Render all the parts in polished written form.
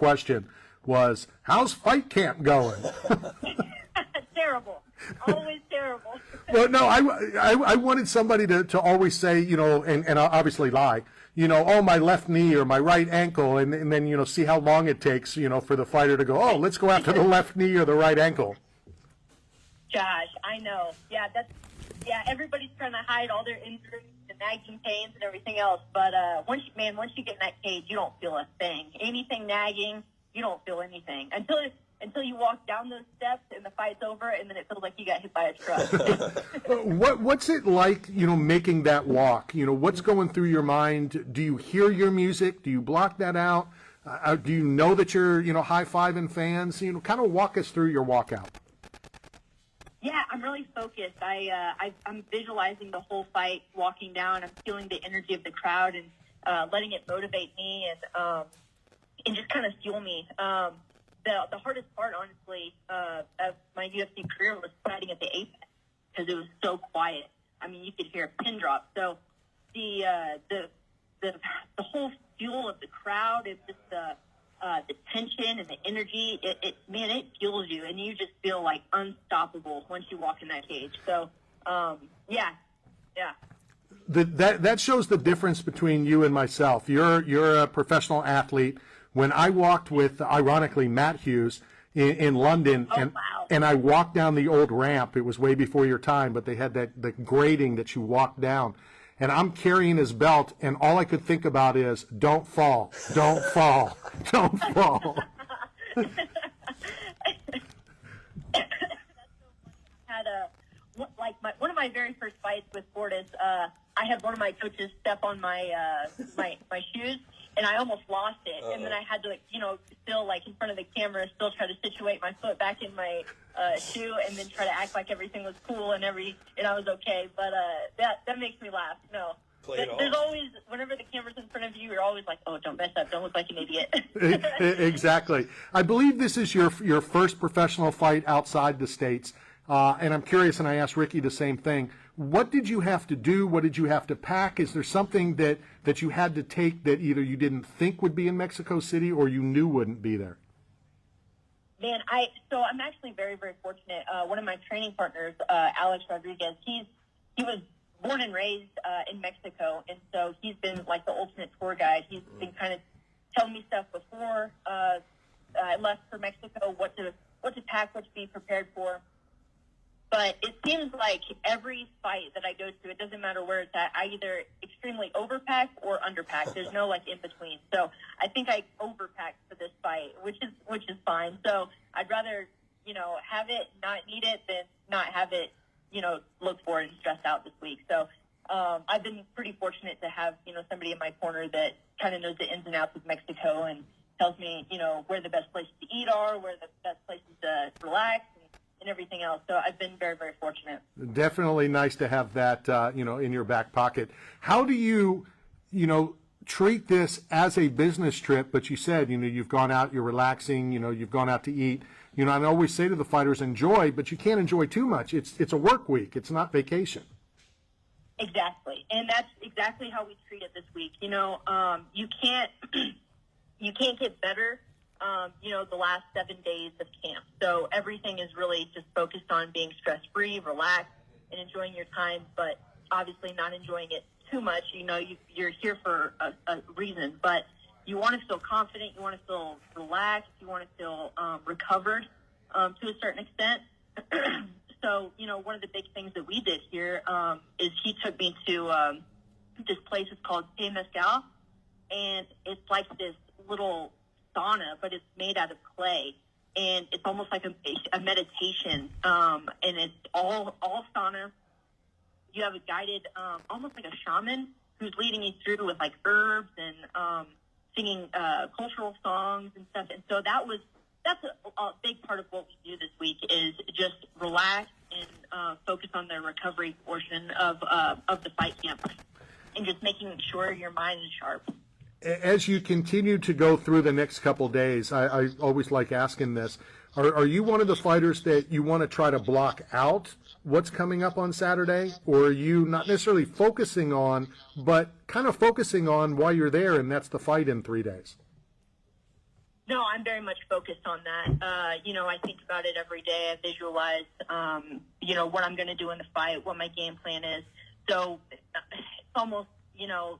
question was, how's fight camp going? Terrible. Always terrible. Well, no, I wanted somebody to always say, and obviously lie, oh, my left knee or my right ankle, and then, see how long it takes, for the fighter to go, oh, let's go after the left knee or the right ankle. Josh, I know. Yeah, everybody's trying to hide all their injuries and nagging pains and everything else. But once you get in that cage, you don't feel a thing. Anything nagging, you don't feel anything until you walk down those steps and the fight's over, and then it feels like you got hit by a truck. What's it like, making that walk? What's going through your mind? Do you hear your music? Do you block that out? Do you know that you're, high-fiving fans? Kind of walk us through your walkout. Yeah, I'm really focused. I'm visualizing the whole fight walking down. I'm feeling the energy of the crowd and letting it motivate me and just kind of fuel me. The hardest part, honestly, of my UFC career was fighting at the Apex because it was so quiet. I mean, you could hear a pin drop. So the whole fuel of the crowd and just the tension and the energy, it fuels you, and you just feel like unstoppable once you walk in that cage. So, yeah. That shows the difference between you and myself. You're a professional athlete. When I walked with, ironically, Matt Hughes in London, and I walked down the old ramp, it was way before your time, but they had the grading that you walked down. And I'm carrying his belt, and all I could think about is, don't fall, don't fall, don't fall. One of my very first fights with Fortis, I had one of my coaches step on my shoes, and I almost lost it. And then I had to, still in front of the camera, still try to situate my foot back in my shoe, and then try to act like everything was cool and I was okay. But that makes me laugh. No. There's always, whenever the camera's in front of you, you're always like, oh, don't mess up. Don't look like an idiot. Exactly. I believe this is your first professional fight outside the States. And I'm curious, and I asked Ricky the same thing. What did you have to do? What did you have to pack? Is there something that you had to take that either you didn't think would be in Mexico City or you knew wouldn't be there? Man, I'm actually very, very fortunate. One of my training partners, Alex Rodriguez, he was born and raised in Mexico, and so he's been like the ultimate tour guide. He's been kind of telling me stuff before I left for Mexico, what to pack, what to be prepared for. But it seems like every fight that I go to, it doesn't matter where it's at, I either extremely overpack or underpack. There's no in between. So I think I overpacked for this fight, which is fine. So I'd rather, have it, not need it, than not have it, look for it and stress out this week. So I've been pretty fortunate to have, somebody in my corner that kind of knows the ins and outs of Mexico and tells me, where the best places to eat are, where the best places to relax, and everything else. So I've been very, very fortunate. Definitely nice to have that, in your back pocket. How do you, treat this as a business trip? But you said, you've gone out, you're relaxing, you've gone out to eat. I always say to the fighters, enjoy, but you can't enjoy too much. It's a work week. It's not vacation. Exactly. And that's exactly how we treat it this week. You can't get better the last 7 days of camp. So everything is really just focused on being stress-free, relaxed, and enjoying your time, but obviously not enjoying it too much. You're here for a reason, but you want to feel confident, you want to feel relaxed, you want to feel recovered to a certain extent. So, one of the big things that we did here is he took me to this place. It's called Te Mezcal, and it's like this little sauna, but it's made out of clay, and it's almost like a meditation, and it's all sauna. You have a guided, almost like a shaman who's leading you through with herbs and singing cultural songs and stuff. And so that's a big part of what we do this week is just relax and focus on the recovery portion of the fight camp, and just making sure your mind is sharp. As you continue to go through the next couple days, I always like asking this, are you one of the fighters that you want to try to block out what's coming up on Saturday, or are you not necessarily focusing on, but kind of focusing on while you're there, and that's the fight in 3 days? No, I'm very much focused on that. You know, I think about it every day. I visualize, you know, what I'm going to do in the fight, what my game plan is. So it's almost, you know,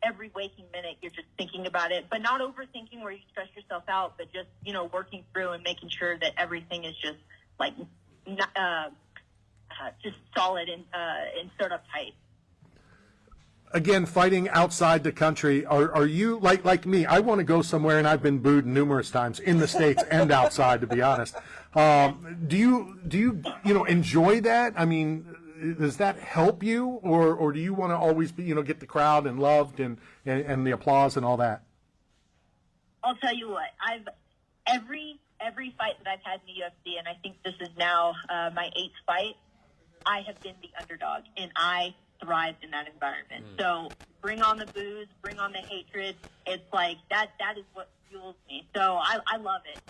every waking minute you're just thinking about it, but not overthinking where you stress yourself out, but just, you know, working through and making sure that everything is just like just solid and sort of tight. Again, fighting outside the country, are you like me? I want to go somewhere, and I've been booed numerous times in the States and outside, to be honest. Do you enjoy that? I mean, does that help you, or do you want to always be, get the crowd and loved and the applause and all that? I'll tell you what, every fight that I've had in the UFC, and I think this is now my 8th fight, I have been the underdog, and I thrived in that environment. So bring on the booze, bring on the hatred. It's like that is what fuels me. So I love it,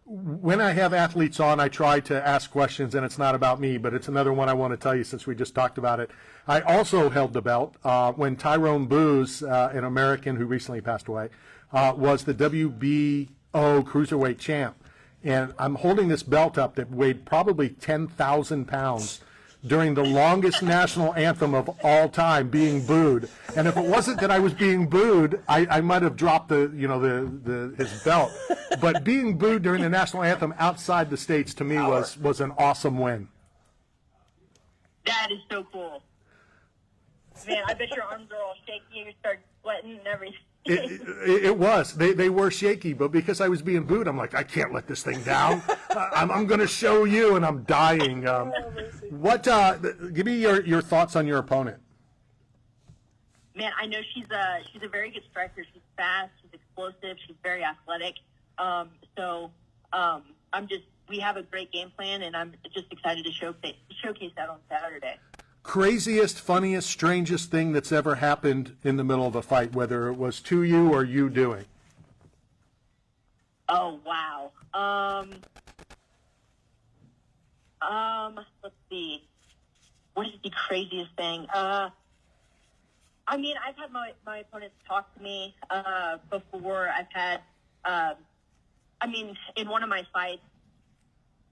When I have athletes on, I try to ask questions, and it's not about me, but it's another one I want to tell you since we just talked about it. I also held the belt when Tyrone Booz, an American who recently passed away, was the WBO cruiserweight champ. And I'm holding this belt up that weighed probably 10,000 pounds during the longest national anthem of all time, being booed. And if it wasn't that I was being booed, I might have dropped his belt. But being booed during the national anthem outside the States to me was an awesome win. That is so cool. Man, I bet your arms are all shaky. You start sweating and everything. It was. They were shaky, but because I was being booed, I'm like, I can't let this thing down. I'm going to show you, and I'm dying. Give me your thoughts on your opponent. Man, I know she's a very good striker. She's fast. She's explosive. She's very athletic. We have a great game plan, and I'm just excited to showcase that on Saturday. Craziest, funniest, strangest thing that's ever happened in the middle of a fight, whether it was to you or you doing? Oh, wow. Let's see. What is the craziest thing? I mean, I've had my opponents talk to me before. I've had, in one of my fights,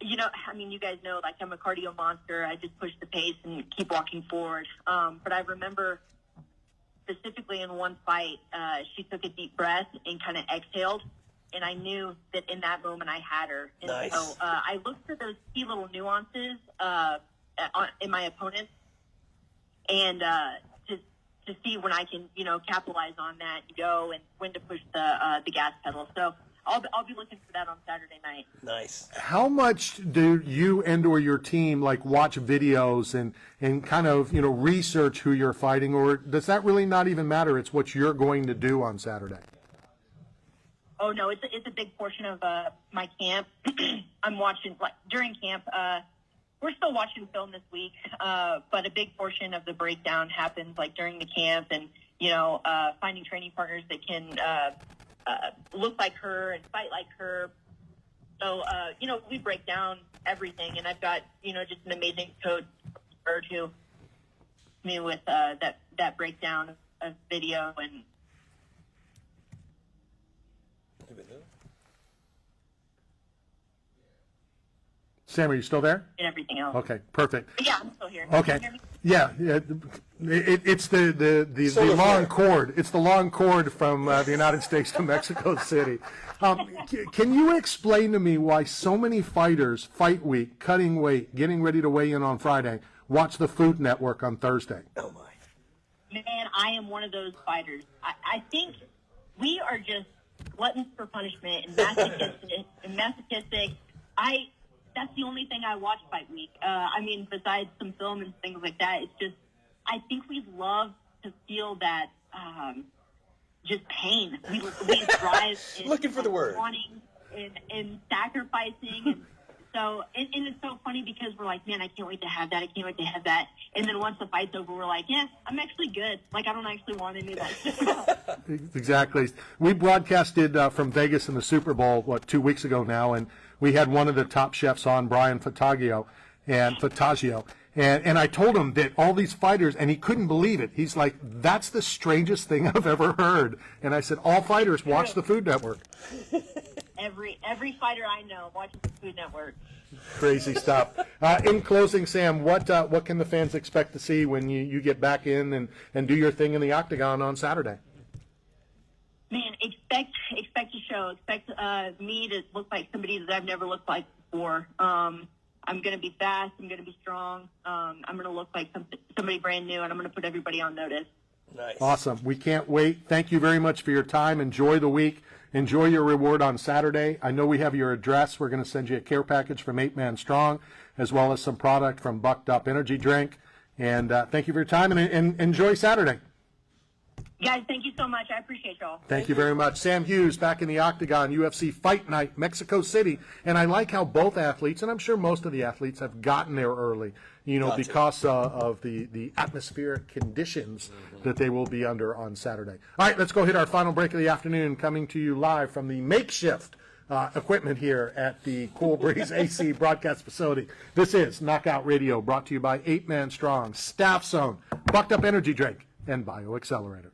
you guys know, like, I'm a cardio monster. I just push the pace and keep walking forward. But I remember specifically in one fight, she took a deep breath and kind of exhaled. And I knew that in that moment I had her. And nice. So I looked for those key little nuances in my opponents and to see when I can, capitalize on that and go and when to push the gas pedal. So I'll be looking for that on Saturday night. Nice. How much do you and/or your team watch videos and kind of research who you're fighting, or does that really not even matter? It's what you're going to do on Saturday. Oh no, it's a big portion of my camp. I'm watching during camp. We're still watching film this week, but a big portion of the breakdown happens during the camp, and finding training partners that can. Look like her and fight like her. So, we break down everything, and I've got, just an amazing coach to me with that breakdown of video and Sam, are you still there? and everything else. Okay, perfect. But yeah, I'm still here. Okay. Can you hear me? Yeah, it's the long cord. It's the long cord from the United States to Mexico City. Can you explain to me why so many fighters, fight week, cutting weight, getting ready to weigh in on Friday, watch the Food Network on Thursday? Oh, my. Man, I am one of those fighters. I think we are just gluttons for punishment and masochistic. That's the only thing I watch fight week. Besides some film and things like that, it's just, I think we love to feel that, just pain. We drive in looking for the word. Wanting and sacrificing. And so, and it's so funny because we're like, man, I can't wait to have that. I can't wait to have that. And then once the fight's over, we're like, yeah, I'm actually good. I don't actually want any of that. Exactly. We broadcasted from Vegas in the Super Bowl, 2 weeks ago now, and we had one of the top chefs on, Brian Fataggio, And I told him that all these fighters, and he couldn't believe it. He's like, that's the strangest thing I've ever heard. And I said, all fighters watch the Food Network. Every fighter I know watches the Food Network. Crazy stuff. In closing, Sam, what can the fans expect to see when you get back in and do your thing in the octagon on Saturday? Man, expect a show. Expect me to look like somebody that I've never looked like before. I'm going to be fast. I'm going to be strong. I'm going to look like somebody brand new, and I'm going to put everybody on notice. Nice. Awesome. We can't wait. Thank you very much for your time. Enjoy the week. Enjoy your reward on Saturday. I know we have your address. We're going to send you a care package from 8 Man Strong, as well as some product from Bucked Up Energy Drink. And thank you for your time, and enjoy Saturday. Guys, thank you so much. I appreciate y'all. Thank you very much. Sam Hughes back in the octagon, UFC Fight Night, Mexico City. And I like how both athletes, and I'm sure most of the athletes, have gotten there early, because of the atmospheric conditions that they will be under on Saturday. All right, let's go hit our final break of the afternoon, coming to you live from the makeshift equipment here at the Cool Breeze AC broadcast facility. This is Knockout Radio, brought to you by 8 Man Strong, Staff Zone, Bucked Up Energy Drink, and BioAccelerator.